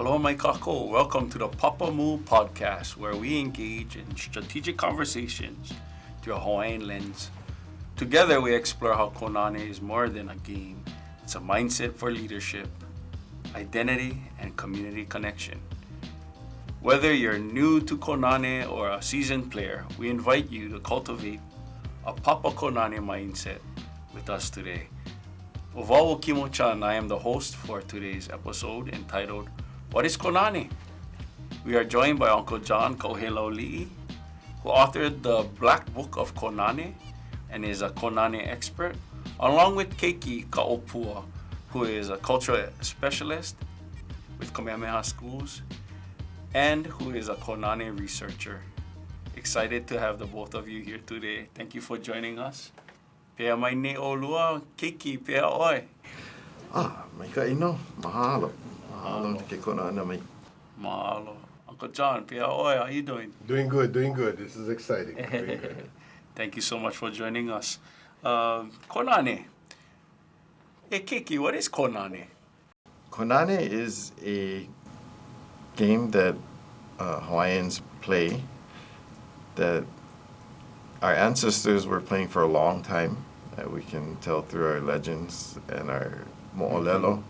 Aloha mai kākou. Welcome to the Papamū Podcast, where we engage in strategic conversations through a Hawaiian lens. Together, we explore how Konane is more than a game. It's a mindset for leadership, identity, and community connection. Whether you're new to Konane or a seasoned player, we invite you to cultivate a Papa Konane mindset with us today. ʻōlelo Kimo Chun, I am the host for today's episode entitled, What is Konane? We are joined by Uncle John Kaohelaulii, who authored the Black Book of Kōnane and is a Konane expert, along with Keiki Kaopua, who is a cultural specialist with Kamehameha Schools and who is a Konane researcher. Excited to have the both of you here today. Thank you for joining us. Pea mai ne o lua, Keiki, pea oi. Mai ka ino, mahalo. Mahalo te ke Konane mai. Mahalo. Uncle John, pea oi, how you doing? Doing good. This is exciting. Doing good. Thank you so much for joining us. Konane. Hey, Keiki, what is Konane? Konane is a game that Hawaiians play that our ancestors were playing for a long time. We can tell through our legends and our moʻolelo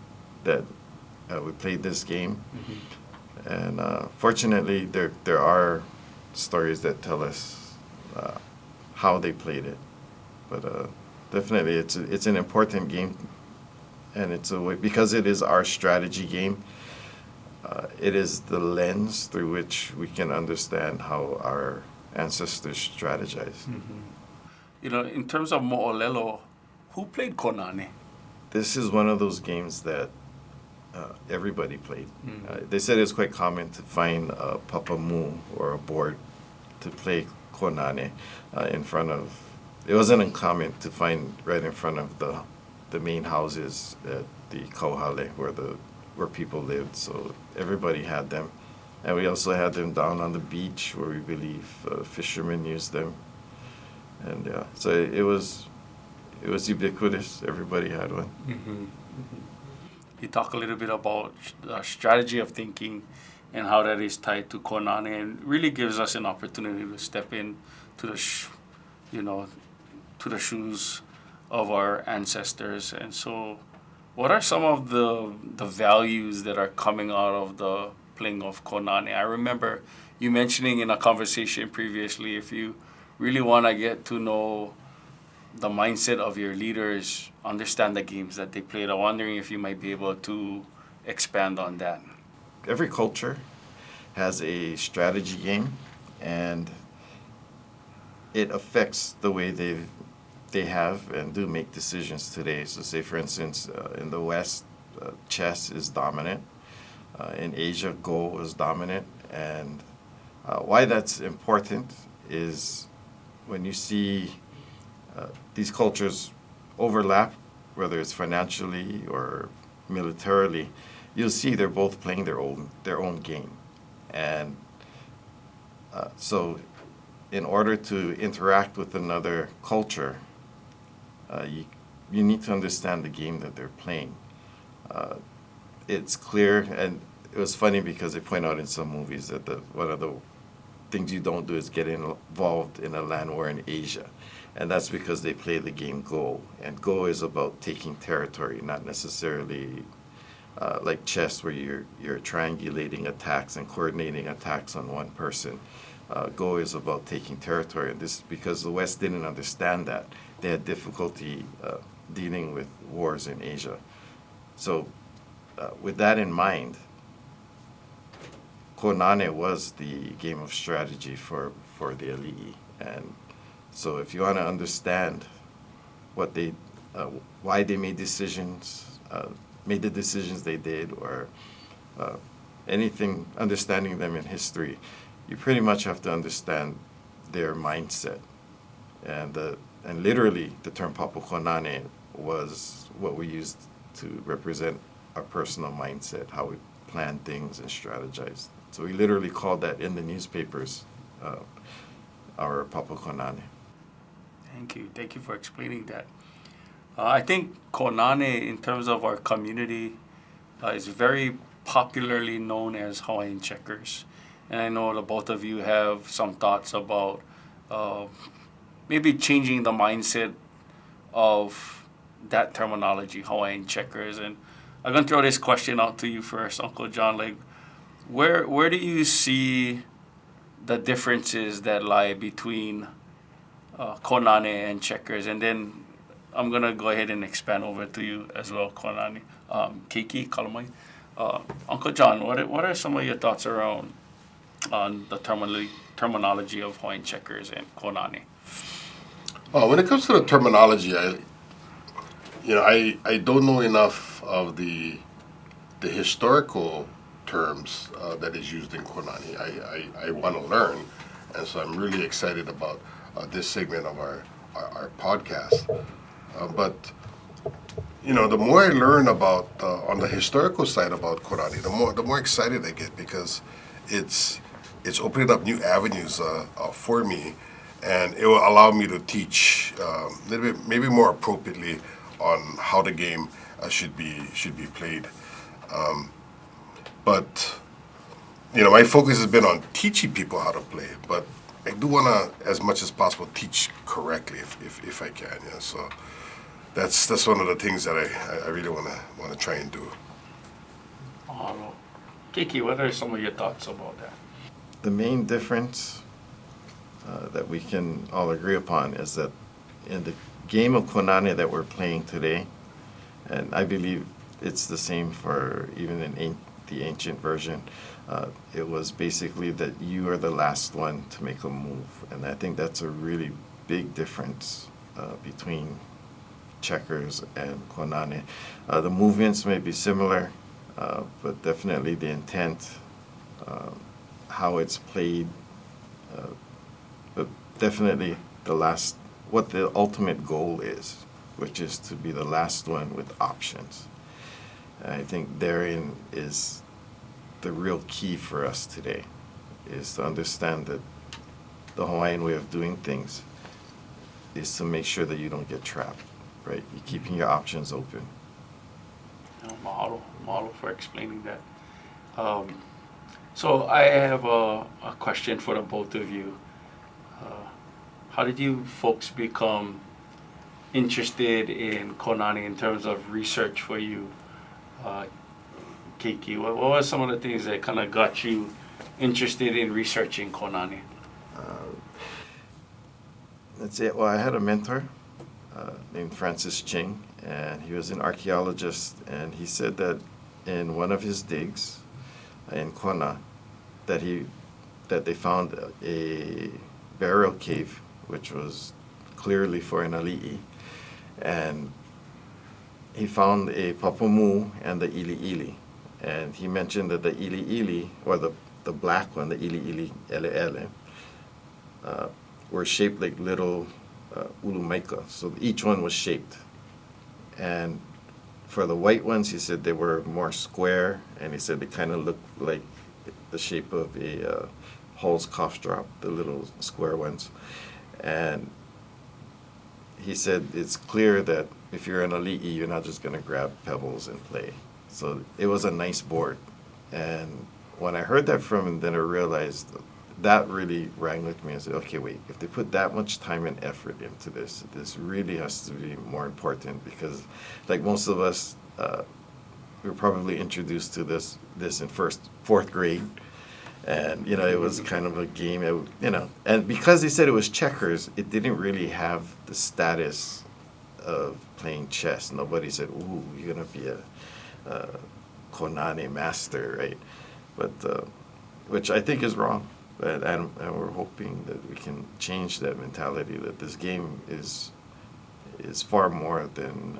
that we played this game. Mm-hmm. And fortunately, there are stories that tell us how they played it. But definitely, it's an important game, and it's a way, because it is our strategy game. It is the lens through which we can understand how our ancestors strategized. Mm-hmm. You know, in terms of moʻolelo, who played Konane? This is one of those games that everybody played. Mm-hmm. They said it's quite common to find a papamū or a board to play Konane in front of. It wasn't uncommon to find right in front of the main houses at the kauhale where people lived. So everybody had them. And we also had them down on the beach where we believe fishermen used them. And yeah, so it was ubiquitous. Everybody had one. Mm-hmm. Mm-hmm. You talk a little bit about the strategy of thinking and how that is tied to Konane, and really gives us an opportunity to step in to the shoes of our ancestors. And so, what are some of the values that are coming out of the playing of Konane? I remember you mentioning in a conversation previously, if you really want to get to know the mindset of your leaders, understand the games that they played, I'm wondering if you might be able to expand on that. Every culture has a strategy game, and it affects the way they have and do make decisions today. So say, for instance, in the West, chess is dominant. In Asia, Go is dominant. And why that's important is when you see these cultures overlap, whether it's financially or militarily, you'll see they're both playing their own game. And so in order to interact with another culture, you need to understand the game that they're playing. It's clear, and it was funny because they point out in some movies that one of the things you don't do is get involved in a land war in Asia. And that's because they play the game Go. And Go is about taking territory, not necessarily like chess where you're triangulating attacks and coordinating attacks on one person. Go is about taking territory. And this is because the West didn't understand that. They had difficulty dealing with wars in Asia. So with that in mind, Konane was the game of strategy for the ali'i. And so if you want to understand what why they made the decisions they did, or anything, understanding them in history, you pretty much have to understand their mindset. And literally, the term Papa Konane was what we used to represent our personal mindset, how we plan things and strategize. So we literally called that in the newspapers our Papa Konane. Thank you for explaining that. I think Konane, in terms of our community, is very popularly known as Hawaiian checkers. And I know the both of you have some thoughts about maybe changing the mindset of that terminology, Hawaiian checkers. And I'm going to throw this question out to you first, Uncle John. Like, where do you see the differences that lie between Konane and checkers? And then I'm going to go ahead and expand over to you as well, Konane. Keiki Kaopua. Uncle John, what are some of your thoughts around on the terminology of Hawaiian checkers and Konane? When it comes to the terminology, I don't know enough of the historical terms that is used in Konane. I want to learn, and so I'm really excited about this segment of our podcast. But the more I learn about on the historical side about Konane, the more excited I get, because it's opening up new avenues for me, and it will allow me to teach a little bit, maybe more appropriately, on how the game should be played. But my focus has been on teaching people how to play, but I do want to, as much as possible, teach correctly if I can. So that's one of the things that I really want to try and do. Keiki, what are some of your thoughts about that? The main difference that we can all agree upon is that in the game of Konane that we're playing today, and I believe it's the same for even in the ancient version, it was basically that you are the last one to make a move. And I think that's a really big difference between checkers and Konane. The movements may be similar, but definitely the intent, how it's played, but definitely what the ultimate goal is, which is to be the last one with options. And I think therein is the real key for us today, is to understand that the Hawaiian way of doing things is to make sure that you don't get trapped, right? You're keeping your options open. Model for explaining that. So I have a question for the both of you. How did you folks become interested in Konane in terms of research for you? Keiki, what were some of the things that kind of got you interested in researching Konane? That's it. Well, I had a mentor named Francis Ching, and he was an archaeologist, and he said that in one of his digs in Kona, that they found a burial cave, which was clearly for an ali'i, and he found a Papamū and the ʻiliʻili, and he mentioned that the ʻiliʻili, or the black one, the ʻiliʻili ʻeleʻele, were shaped like little ulumaika, so each one was shaped. And for the white ones, he said they were more square, and he said they kind of looked like the shape of a Hall's cough drop, the little square ones. And he said it's clear that if you're an ali'i, you're not just going to grab pebbles and play. So it was a nice board. And when I heard that from him, then I realized that really rang with me. I said, okay, wait, if they put that much time and effort into this, this really has to be more important, because like most of us, we were probably introduced to this in fourth grade. And, it was kind of a game, and because they said it was checkers, it didn't really have the status of playing chess. Nobody said, ooh, you're going to be a Konane master, right? But, which I think is wrong. And we're hoping that we can change that mentality, that this game is far more than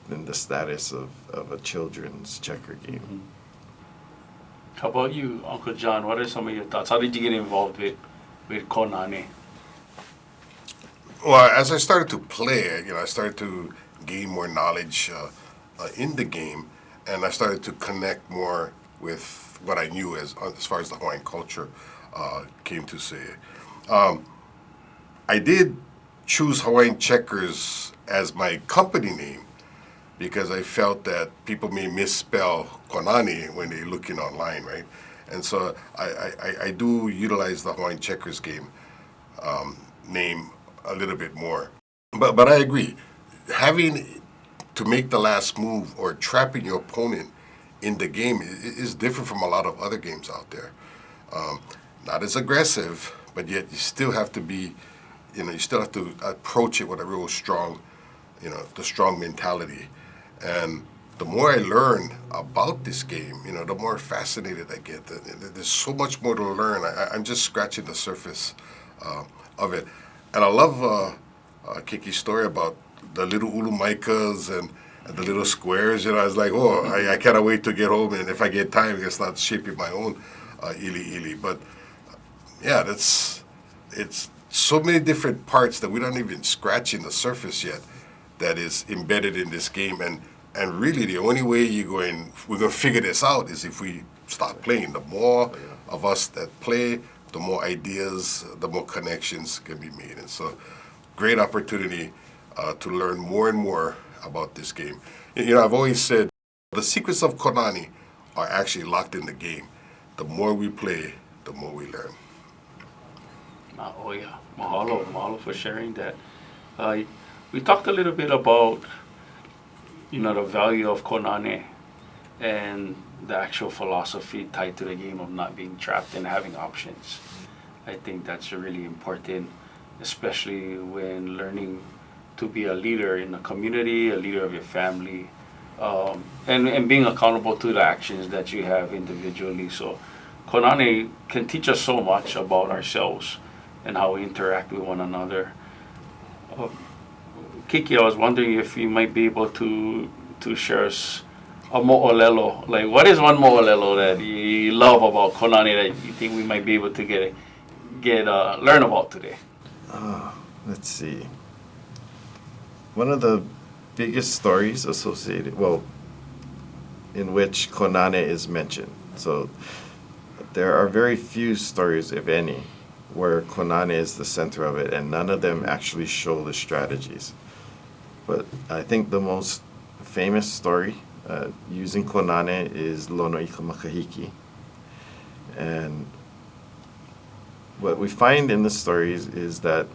the status of a children's checker game. Mm-hmm. How about you, Uncle John? What are some of your thoughts? How did you get involved with Konane? Well, as I started to play, I started to gain more knowledge in the game, and I started to connect more with what I knew as far as the Hawaiian culture came to say. I did choose Hawaiian Checkers as my company name because I felt that people may misspell Konane when they're looking online, right? And so I do utilize the Hawaiian checkers game name a little bit more. But I agree. Having to make the last move or trapping your opponent in the game is different from a lot of other games out there. Not as aggressive, but yet you still have to be, you still have to approach it with a real strong, the strong mentality. And the more I learn about this game, the more fascinated I get. There's so much more to learn. I'm just scratching the surface of it. And I love Keiki's story about the little ulumaikas and the little squares. I was like, I cannot wait to get home, and if I get time, I can start shaping my own ili. But yeah, it's so many different parts that we don't even scratching the surface yet that is embedded in this game. And really, the only way we're going to figure this out is if we start playing. The more of us that play, the more ideas, the more connections can be made. And so, great opportunity to learn more and more about this game. I've always said the secrets of Konane are actually locked in the game. The more we play, the more we learn. Oh yeah, mahalo for sharing that. We talked a little bit about the value of Konane and the actual philosophy tied to the game of not being trapped and having options. I think that's really important, especially when learning to be a leader in the community, a leader of your family, and being accountable to the actions that you have individually. So Konane can teach us so much about ourselves and how we interact with one another. Keiki, I was wondering if you might be able to share us a moʻolelo. Like, what is one moʻolelo that you love about Konane that you think we might be able to learn about today? Let's see. One of the biggest stories associated, in which Konane is mentioned. So there are very few stories, if any, where Konane is the center of it, and none of them actually show the strategies. But I think the most famous story using Konane is Lono Ika Makahiki. And what we find in the stories is that,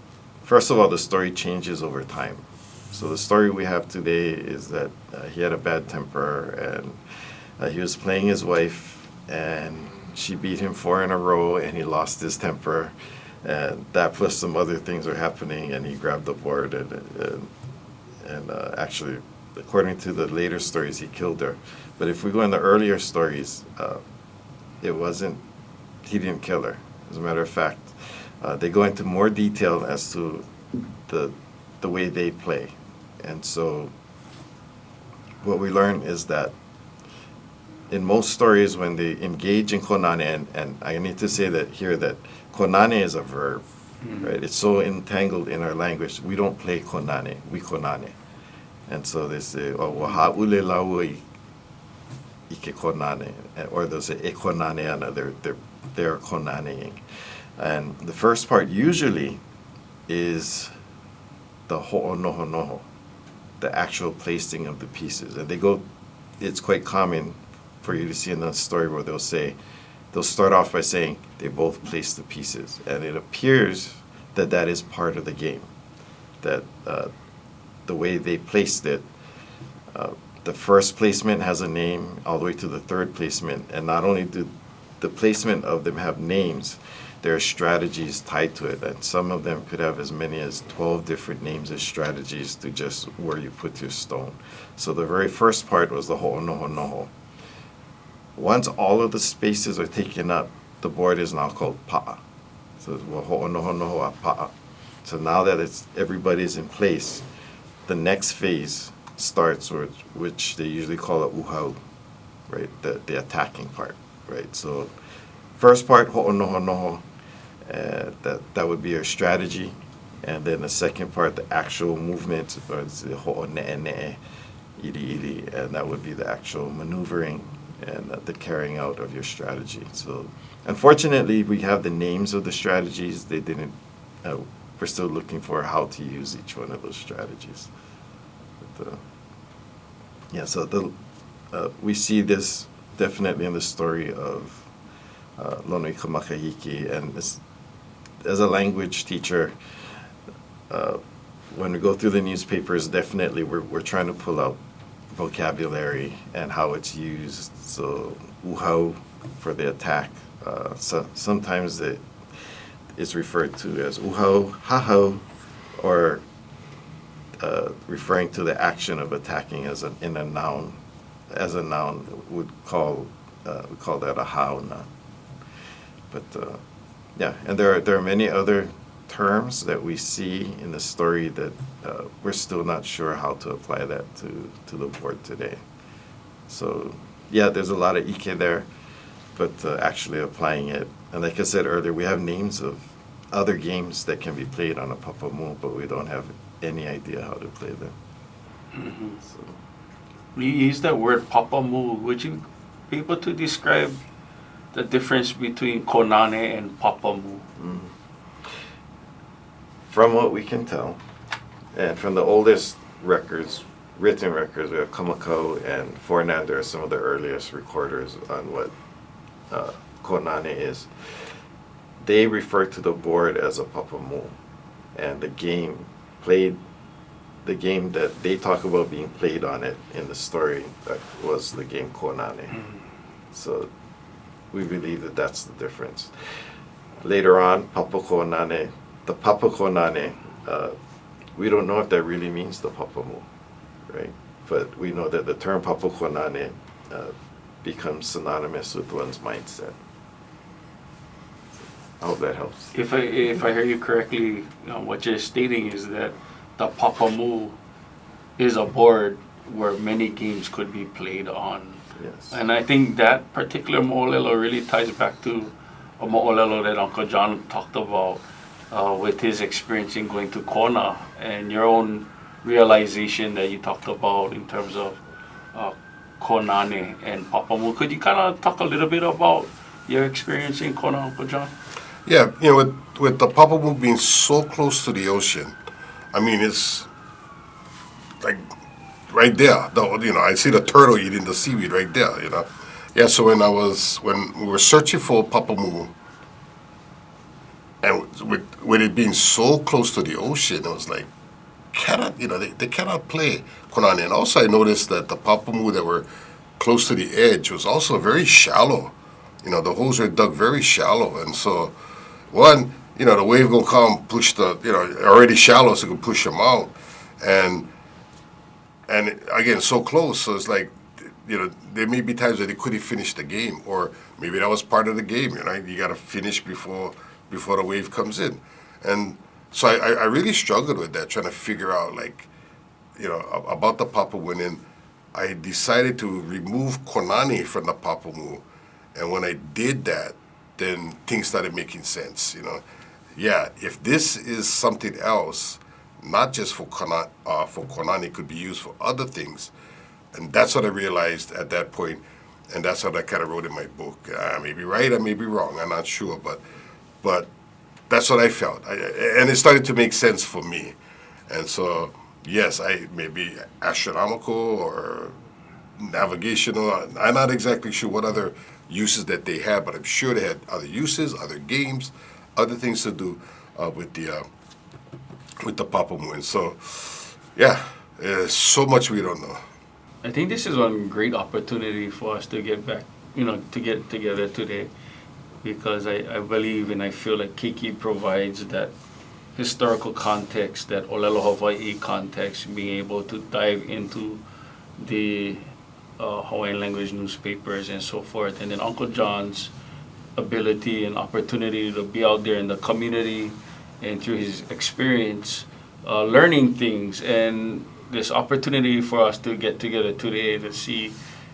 first of all, the story changes over time. So the story we have today is that he had a bad temper, and he was playing his wife, and she beat him 4 in a row, and he lost his temper. And that plus some other things are happening, and he grabbed the board, and actually, according to the later stories, he killed her. But if we go in the earlier stories, he didn't kill her. As a matter of fact, they go into more detail as to the way they play. And so what we learn is that in most stories, when they engage in Konane, and I need to say that here that Konane is a verb, right? It's so entangled in our language. We don't play Konane, we Konane. And so they say, ʻōlelo ike Konane, or they'll say e Konane ana, they're Konaneing. And the first part usually is the ho'onohonoho, the actual placing of the pieces. And it's quite common for you to see in the story where they'll start off by saying they both place the pieces. And it appears that is part of the game, that the way they placed it, the first placement has a name all the way to the third placement. And not only do the placement of them have names, there are strategies tied to it, and some of them could have as many as 12 different names as strategies to just where you put your stone. So the very first part was the ho'onohonoho. Once all of the spaces are taken up, the board is now called pa'a. So ho'onohonoho a pa'a. So now that everybody's in place, the next phase starts, which they usually call a uhau, right? The attacking part, right? So first part, ho'onohonoho, that would be your strategy. And then the second part, the actual movement, or the ho'one'ene'e, ili, and that would be the actual maneuvering and the carrying out of your strategy. So unfortunately, we have the names of the strategies. They didn't, we're still looking for how to use each one of those strategies. But, Yeah, so we see this definitely in the story of Lonu Kamakahiki, and as a language teacher, when we go through the newspapers, definitely we're trying to pull out vocabulary and how it's used. So uhau for the attack. So sometimes it's referred to as uhau, hahau, or referring to the action of attacking in a noun. As a noun, we call that a hauna. But yeah, and there are many other terms that we see in the story that we're still not sure how to apply that to the board today. So yeah, there's a lot of ike there, but actually applying it, and like I said earlier, we have names of other games that can be played on a papamū, but we don't have any idea how to play them. Mm-hmm. So. You use that word papamū. Would you be able to describe the difference between Konane and Papamū? From what we can tell, and from the oldest records, written records, we have Kamakau and Fornander are some of the earliest recorders on what Konane is. They refer to the board as a papamū, and the game that they talk about being played on it in the story, that was the game Konane. So we believe that that's the difference. Later on, Konane, the Konane, we don't know if that really means the papamū, right? But we know that the term Konane becomes synonymous with one's mindset. I hope that helps. If I hear you correctly, what you're stating is that the papamū is a board where many games could be played on. Yes. And I think that particular moʻolelo really ties back to a moʻolelo that Uncle John talked about with his experience in going to Kona and your own realization that you talked about in terms of Konane and papamū. Could you kind of talk a little bit about your experience in Kona, Uncle John? Yeah, with the papamū being so close to the ocean, I mean, it's like right there. I see the turtle eating the seaweed right there. Yeah. So when we were searching for papamū, and with it being so close to the ocean, it was like they cannot play Konane. And also, I noticed that the papamū that were close to the edge was also very shallow. The holes were dug very shallow, and so the wave gonna come, push already shallow, so it can push them out, and again, so close, so it's like, there may be times that they couldn't finish the game, or maybe that was part of the game, you gotta finish before the wave comes in, and so I really struggled with that, trying to figure out, about the papamū, and I decided to remove Konane from the papamū, and when I did that, then things started making sense, Yeah, if this is something else, not just for Konane, it could be used for other things. And that's what I realized at that point, and that's what I kind of wrote in my book. I may be right, I may be wrong, I'm not sure, but that's what I felt. And it started to make sense for me. And so, yes, I may be astronomical or navigational. I'm not exactly sure what other uses that they had, but I'm sure they had other uses, other games, other things to do with the papamū. And so, yeah, there's so much we don't know. I think this is one great opportunity for us to get back, to get together today, because I believe and I feel like Keiki provides that historical context, that ʻōlelo Hawaii context, being able to dive into the Hawaiian language newspapers and so forth, and then Uncle John's ability and opportunity to be out there in the community and through his experience learning things, and this opportunity for us to get together today to see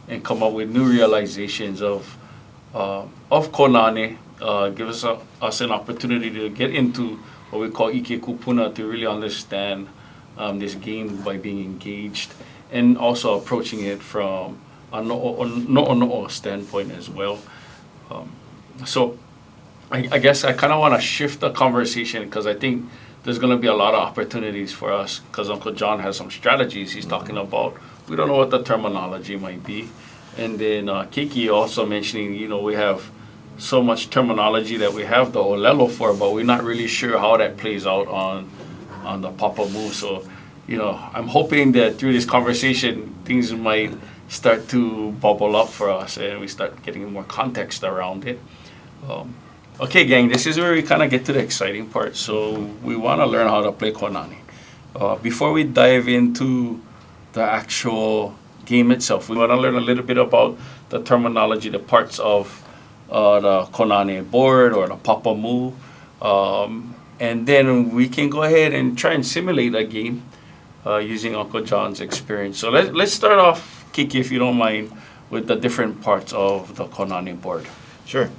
and come up with new realizations of Konane, give us an opportunity to get into what we call ike kupuna, to really understand this game by being engaged, and also approaching it from a no'ono'o standpoint as well. So I guess I kind of want to shift the conversation, because I think there's going to be a lot of opportunities for us, because Uncle John has some strategies. He's talking about we don't know what the terminology might be. And then Keiki also mentioning, we have so much terminology that we have the ʻōlelo for, but we're not really sure how that plays out on the Papamū. So, I'm hoping that through this conversation, things might start to bubble up for us and we start getting more context around it. Okay, gang, this is where we kind of get to the exciting part. So we want to learn how to play Konane. Before we dive into the actual game itself, we want to learn a little bit about the terminology, the parts of the Konane board or the Papamū. And then we can go ahead and try and simulate a game using Uncle John's experience. So let's start off, Keiki, if you don't mind, with the different parts of the Konane board. Sure.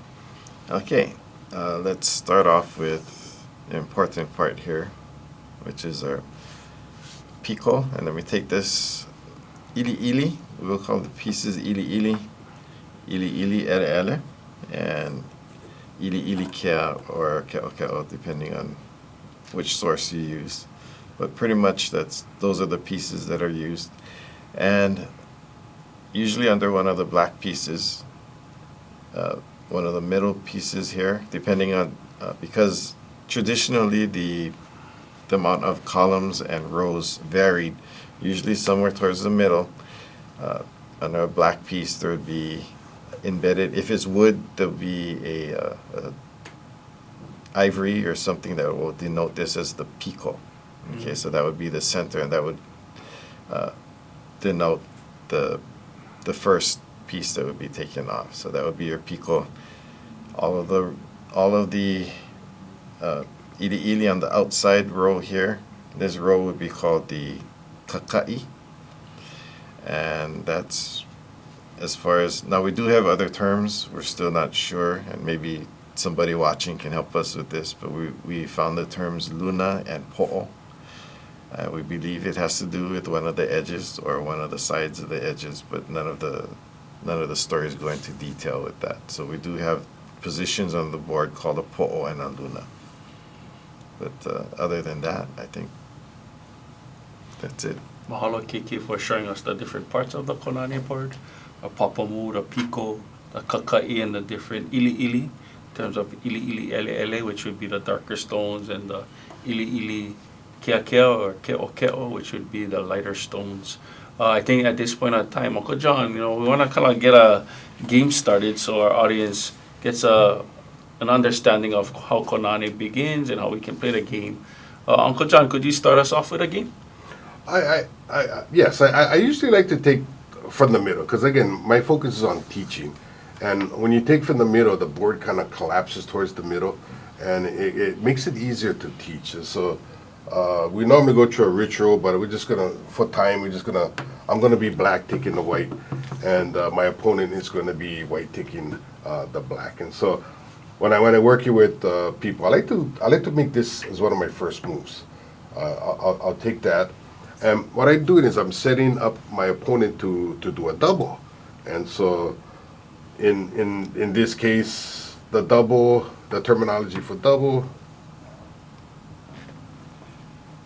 Okay. Let's start off with the important part here, which is our piko. And then we take this ili. We will call the pieces ili, ere, and ili kia or ke'o, depending on which source you use. But pretty much those are the pieces that are used. And usually under one of the black pieces, one of the middle pieces here, depending on, because traditionally the amount of columns and rows varied, usually somewhere towards the middle. Under a black piece, there would be embedded, if it's wood, there would be a ivory or something that will denote this as the piko. Okay, so that would be the center, and that would denote the first piece that would be taken off. So that would be your piko. All of the ili on the outside row here. This row would be called the kakai, and that's as far as now. We do have other terms. We're still not sure, and maybe somebody watching can help us with this. But we found the terms luna and po'o. We believe it has to do with one of the edges or one of the sides of the edges, but none of the stories go into detail with that. So we do have positions on the board called a po'o and a luna. But other than that, I think that's it. Mahalo, Keiki, for showing us the different parts of the Konane board. The Papamū, the piko, the kakai, and the different ili. In terms of ili ele, which would be the darker stones, and the ili keakea or ke'o, which would be the lighter stones. I think at this point in time, Uncle John, we want to kind of get a game started so our audience gets an understanding of how Konane begins and how we can play the game. Uncle John, could you start us off with a game? Yes, I usually like to take from the middle, because again, my focus is on teaching. And when you take from the middle, the board kind of collapses towards the middle, and it makes it easier to teach. And so we normally go through a ritual, but we're just gonna, for time, I'm gonna be black taking the white, and my opponent is gonna be white taking the black. And so when I work here with people, I like to make this as one of my first moves. I'll take that, and what I'm doing is I'm setting up my opponent to do a double. And so in this case, the terminology for double.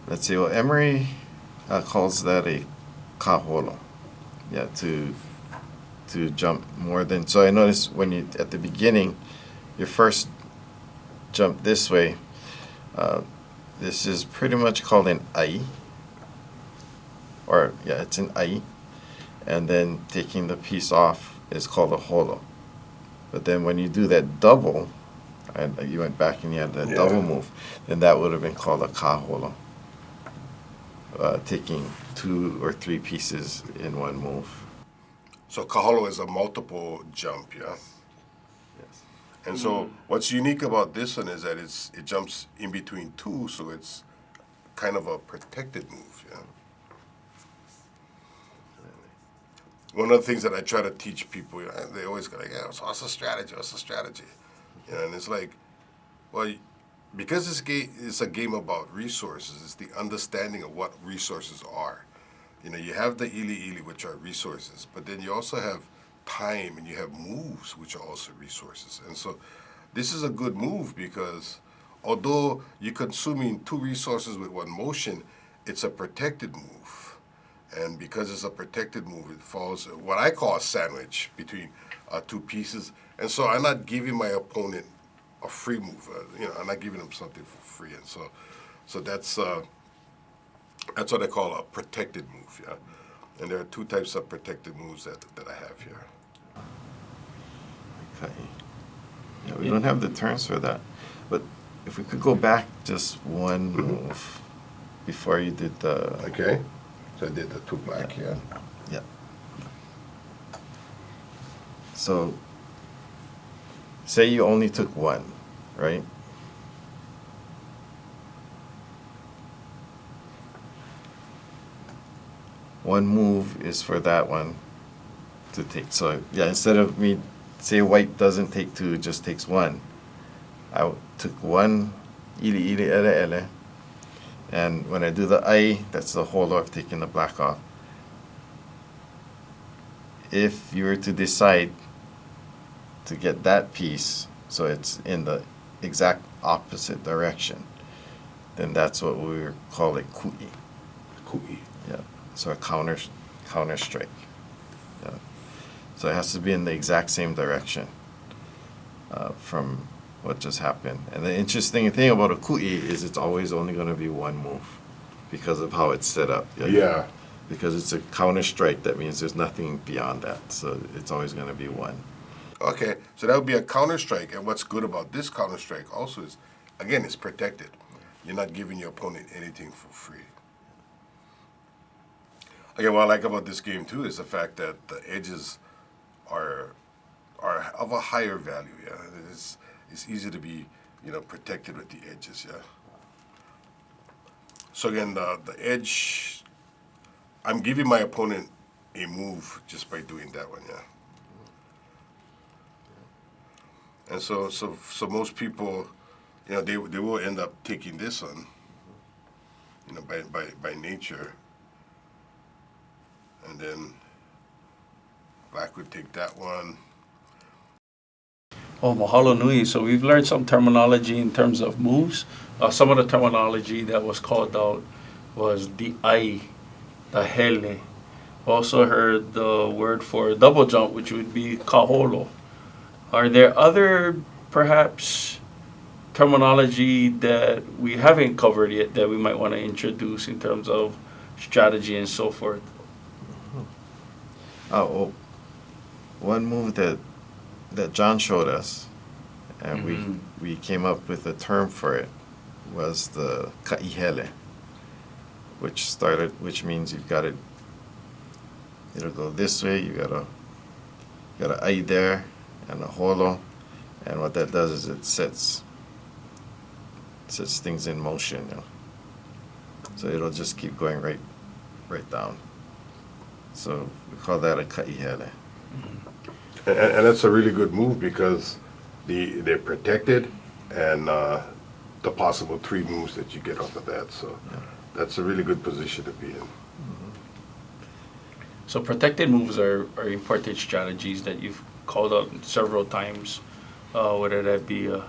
Let's see. Well, Emery calls that a kaholo. Yeah, to jump more than. So I noticed when you at the beginning, your first jump this way. This is pretty much called an ai. Or yeah, it's an ai, and then taking the piece off is called a holo. But then when you do that double, and you went back and you had that double move, then that would have been called a kaholo. Taking 2 or 3 pieces in one move. So kaholo is a multiple jump, yeah? Yes. And so what's unique about this one is that it jumps in between 2, so it's kind of a protected move, yeah? One of the things that I try to teach people, they always go like, so what's the strategy? What's the strategy? And it's like, well, because this game is a game about resources, it's the understanding of what resources are. You have the ili, which are resources, but then you also have time and you have moves, which are also resources. And so this is a good move because although you're consuming 2 resources with 1 motion, it's a protected move. And because it's a protected move, it falls what I call a sandwich between two pieces. And so I'm not giving my opponent a free move. I'm not giving them something for free. And so that's what I call a protected move. Yeah. And there are two types of protected moves that I have here. Okay. Yeah, we don't have the terms for that. But if we could go back just one move before you did the... Okay. So I did the two black here. Yeah. So, say you only took one, right? One move is for that one to take. So, yeah, instead of me, say white doesn't take two, it just takes one. I took one, ili, ele, ele. And when I do the ai, that's the whole of taking the black off. If you were to decide to get that piece, so it's in the exact opposite direction, then that's what we call it kui. Kui. Yeah. So a counter strike. Yeah. So it has to be in the exact same direction from what just happened. And the interesting thing about a kui is it's always only going to be one move because of how it's set up. Yeah. Because it's a counter strike, that means there's nothing beyond that. So it's always going to be one. Okay, so that would be a counter strike. And what's good about this counter strike also is, again, it's protected. You're not giving your opponent anything for free. Okay, what I like about this game too is the fact that the edges are of a higher value. Yeah, it's easy to be protected with the edges. Yeah. So again, the edge, I'm giving my opponent a move just by doing that one. Yeah. And so most people, they will end up taking this one, by nature. And then black would take that one. Oh, mahalo nui. So we've learned some terminology in terms of moves. Some of the terminology that was called out was the ai, the hele. Also heard the word for double jump, which would be kaholo. Are there other, perhaps, terminology that we haven't covered yet that we might want to introduce in terms of strategy and so forth? Oh, one move that John showed us, and we came up with a term for it, was the kaihele, which means you've got it. It'll go this way. You got a ai there and a holo, and what that does is it sets things in motion. So it'll just keep going right down. So we call that a kaihele. And that's a really good move because they're protected and the possible three moves that you get off of that. So that's a really good position to be in. So protected moves are important strategies that you've called out several times, whether that be a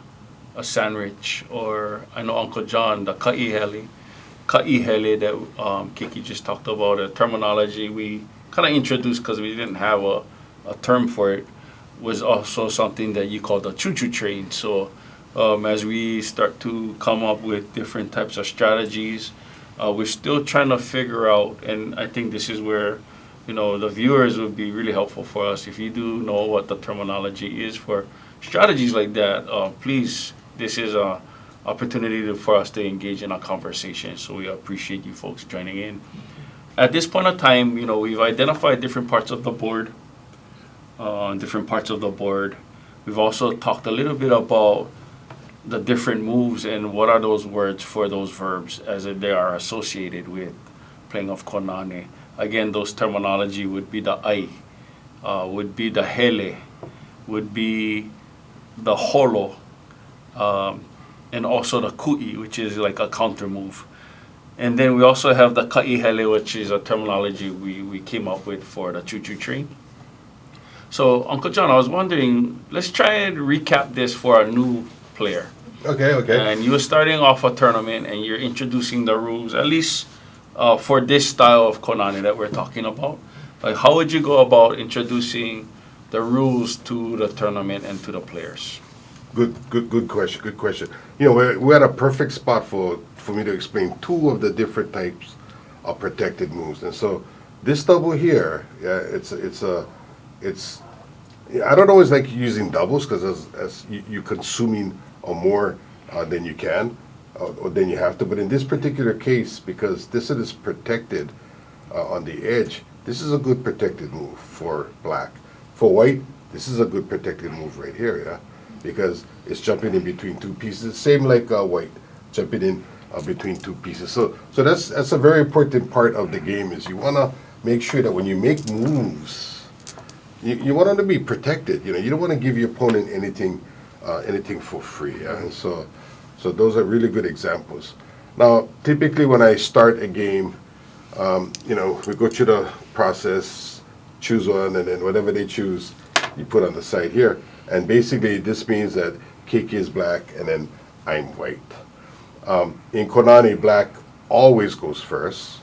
sandwich or, I know Uncle John, the kaihele that Keiki just talked about, a terminology we kind of introduced because we didn't have a term for it, was also something that you call the choo-choo train. So as we start to come up with different types of strategies, we're still trying to figure out, and I think this is where the viewers would be really helpful for us. If you do know what the terminology is for strategies like that, please, this is an opportunity for us to engage in a conversation. So we appreciate you folks joining in. At this point of time, we've identified different parts of the board. We've also talked a little bit about the different moves and what are those words for those verbs as they are associated with playing of Konane. Again, those terminology would be the ai, would be the hele, would be the holo, and also the kui, which is like a counter move. And then we also have the kaihele, which is a terminology we came up with for the choo-choo train. So, Uncle John, I was wondering, let's try and recap this for a new player. Okay. And you were starting off a tournament and you're introducing the rules, at least for this style of Konane that we're talking about? Like, how would you go about introducing the rules to the tournament and to the players? Good question. Good question. You know, we're at a perfect spot for me to explain two of the different types of protected moves. And so this double here, yeah, it's. I don't always like using doubles because as you're consuming more than you can or than you have to. But in this particular case, because this is protected on the edge, this is a good protected move for black. For white, this is a good protected move right here, yeah, because it's jumping in between two pieces, same like white, jumping in between two pieces. So that's a very important part of the game is you want to make sure that when you make moves, you want them to be protected. You know, you don't want to give your opponent anything for free. Yeah? And so those are really good examples. Now, typically when I start a game, you know, we go through the process, choose one, and then whatever they choose, you put on the side here. And basically, this means that Keiki is black, and then I'm white. In Konane, black always goes first.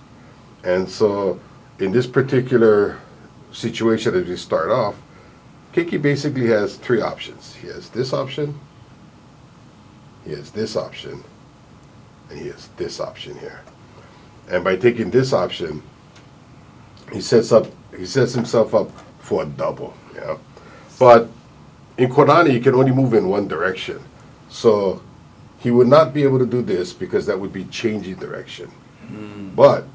And so in this particular situation as we start off, Keiki basically has three options. He has this option, he has this option, and he has this option here. And by taking this option, he sets himself up for a double. Yeah. But in Konane, you can only move in one direction. So he would not be able to do this because that would be changing direction. But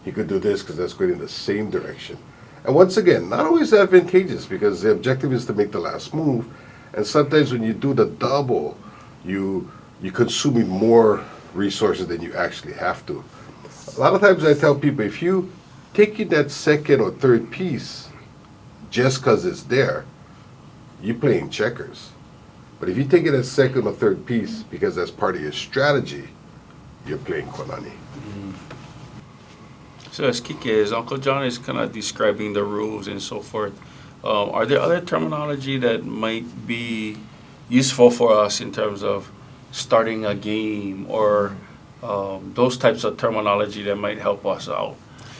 he could do this because that's going in the same direction. And once again, not always advantageous because the objective is to make the last move. And sometimes when you do the double, you're consuming more resources than you actually have to. A lot of times I tell people, if you take that second or third piece just because it's there, you're playing checkers. But if you take it as second or third piece because that's part of your strategy, you're playing Konane. So as Uncle John is kind of describing the rules and so forth, are there other terminology that might be useful for us in terms of starting a game or those types of terminology that might help us out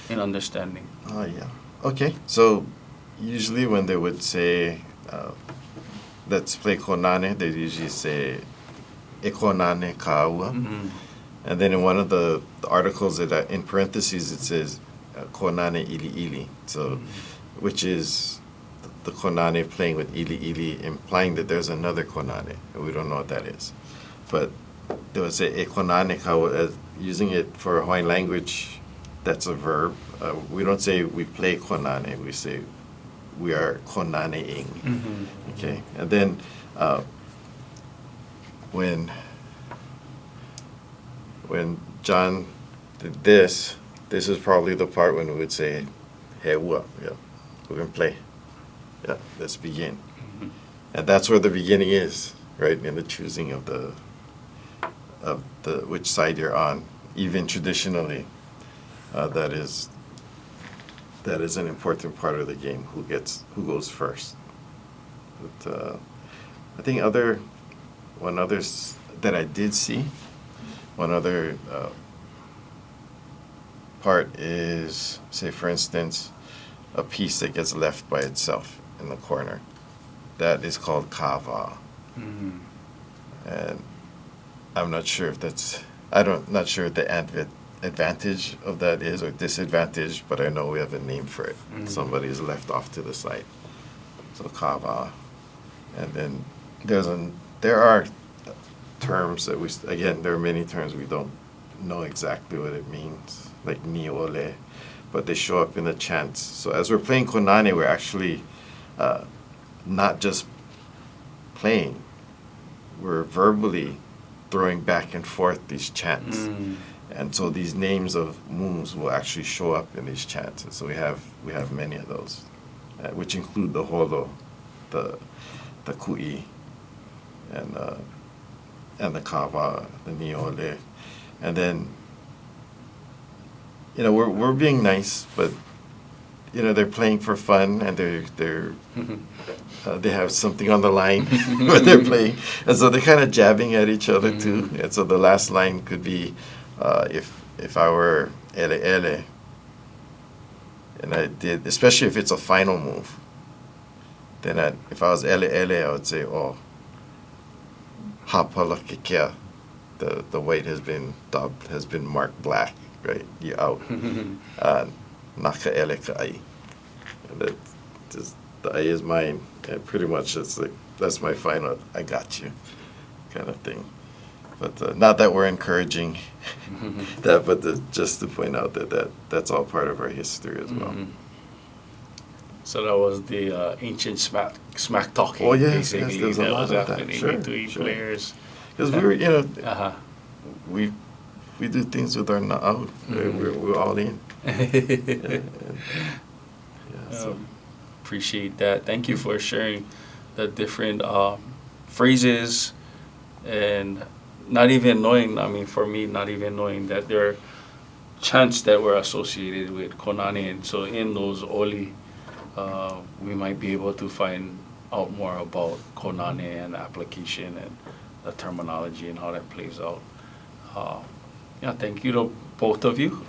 in understanding? Oh, yeah. Okay. So usually when they would say, let's play Konane, they usually say, e Konane Kaopua. And then in one of the articles, in parentheses, it says Konane ili ili, so which is the Konane playing with ili ili, implying that there's another Konane, and we don't know what that is. But they would say e Konane Kaopua, using it for Hawaiian language, that's a verb. We don't say we play Konane, we say we are Konaneing. Okay, and then when John did this is probably the part when we would say, hey, what? Yeah, we're going to play. Yeah, let's begin. And that's where the beginning is, right? In the choosing of the which side you're on. Even traditionally, that is an important part of the game, who goes first. But I think one other that I did see, one other part is, say, for instance, a piece that gets left by itself in the corner. That is called kava. And I'm not sure if not sure what the advantage of that is or disadvantage, but I know we have a name for it. Somebody is left off to the side. So kava. And then there are terms that there are many terms we don't know exactly what it means, like niole, but they show up in the chants. So as we're playing Konane, we're actually not just playing, we're verbally throwing back and forth these chants. And so these names of moves will actually show up in these chants. And so we have many of those, which include the holo, the kui, and the kava, the niole. And then, we're being nice, but they're playing for fun, and they have something on the line when they're playing, and so they're kind of jabbing at each other too. And so the last line could be, if I were ʻōlelo. And I did, especially if it's a final move. Then if I was ʻōlelo, I would say, oh, hapala kekea. The white has been dubbed, has been marked black, right? You're out. Naka ele ka ai. And the ai is mine. And pretty much it's like, that's my final, I got you kind of thing. But not that we're encouraging that, but just to point out that's all part of our history as well. So that was the ancient smack talking. Oh yeah, basically. yes, there's a lot of that. Between players. Because we were, we do things with our na'au. We're all in. So. Appreciate that. Thank you for sharing the different phrases and not even knowing, for me, not even knowing that there are chants that were associated with Konane. And so in those oli, we might be able to find out more about Konane and the application and the terminology and how that plays out. Thank you to both of you.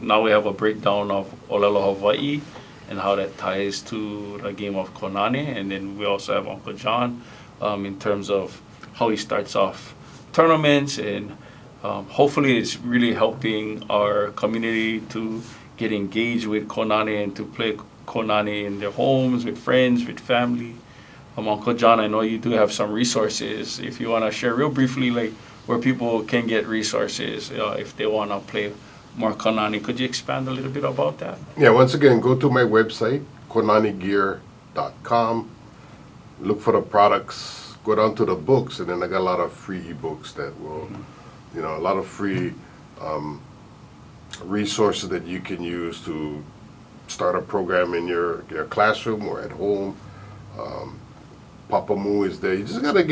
Now we have a breakdown of ʻōlelo Hawaiʻi and how that ties to the game of Konane. And then we also have Uncle John in terms of how he starts off tournaments, and hopefully it's really helping our community to get engaged with Konane and to play Konane in their homes, with friends, with family. Uncle John, I know you do have some resources. If you want to share real briefly, like where people can get resources if they want to play more Konane, could you expand a little bit about that? Yeah, once again, go to my website, konanegear.com, look for the products, go down to the books, and then I got a lot of free ebooks that will, a lot of free resources that you can use to start a program in your classroom or at home. Papamū is there. You just gotta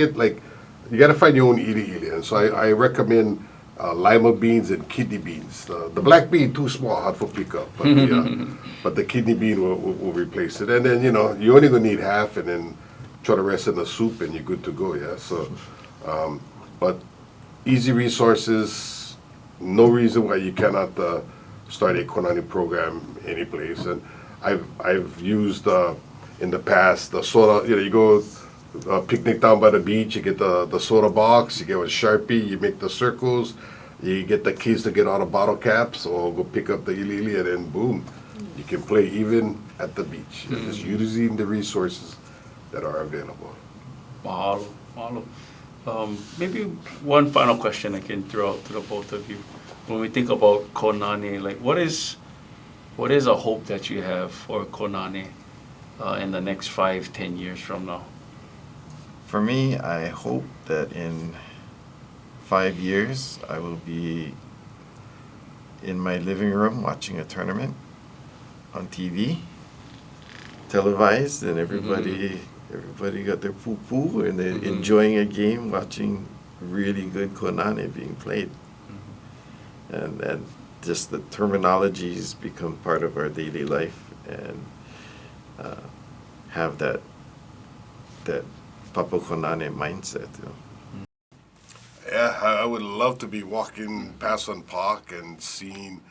you gotta find your own ʻili. And so I recommend lima beans and kidney beans. The black bean too small, hard for pickup, but the kidney bean will replace it. And then you only gonna need half, and then try the rest in the soup, and you're good to go. Yeah. So, but easy resources. No reason why you cannot start a Konane program any place. And I've used in the past the soda. You go picnic down by the beach. You get the soda box. You get with Sharpie. You make the circles. You get the keys to get all the bottle caps, or go pick up the ʻili, and then boom, you can play even at the beach. Just using the resources that are available. Mahalo. Maybe one final question I can throw out to the both of you. When we think about Konane, like what is a hope that you have for Konane in the next 5-10 years from now? For me, I hope that in 5 years I will be in my living room watching a tournament on TV, televised, and everybody got their poo-poo, and they're enjoying a game, watching really good Konane being played. And just the terminologies become part of our daily life, and have that Papa Konane mindset. Yeah, I would love to be walking past on Park and seeing,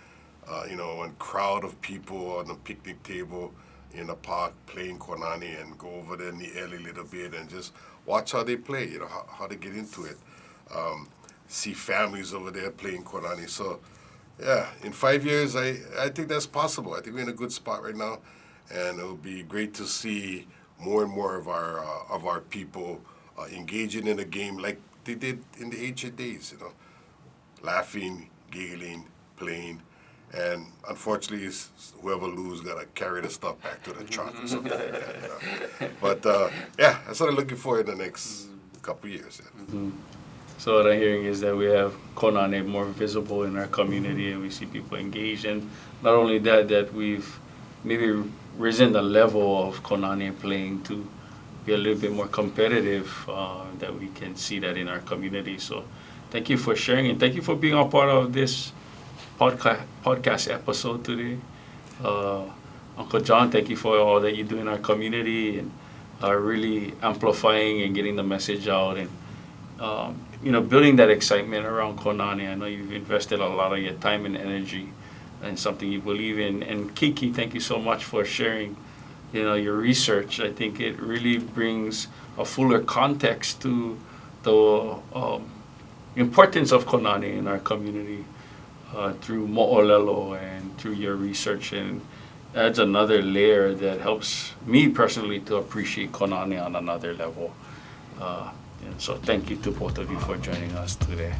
a crowd of people on a picnic table in the park playing Konane, and go over there in the alley a little bit and just watch how they play, how they get into it. See families over there playing Konane. So, yeah, in 5 years, I think that's possible. I think we're in a good spot right now, and it will be great to see more and more of our people engaging in a game like they did in the ancient days. Laughing, giggling, playing. And unfortunately, whoever loses got to carry the stuff back to the truck or something like that. But that's what I'm looking for in the next couple years. Yeah. So what I'm hearing is that we have Konane more visible in our community, and we see people engaged. And not only that we've maybe risen the level of Konane playing to be a little bit more competitive, that we can see that in our community. So thank you for sharing, and thank you for being a part of this podcast episode today. Uncle John, thank you for all that you do in our community, and really amplifying and getting the message out, and building that excitement around Konane. I know you've invested a lot of your time and energy and something you believe in. And Keiki, thank you so much for sharing, your research. I think it really brings a fuller context to the importance of Konane in our community through moʻolelo and through your research, and adds another layer that helps me personally to appreciate Konane on another level. And so thank you to both of you for joining us today.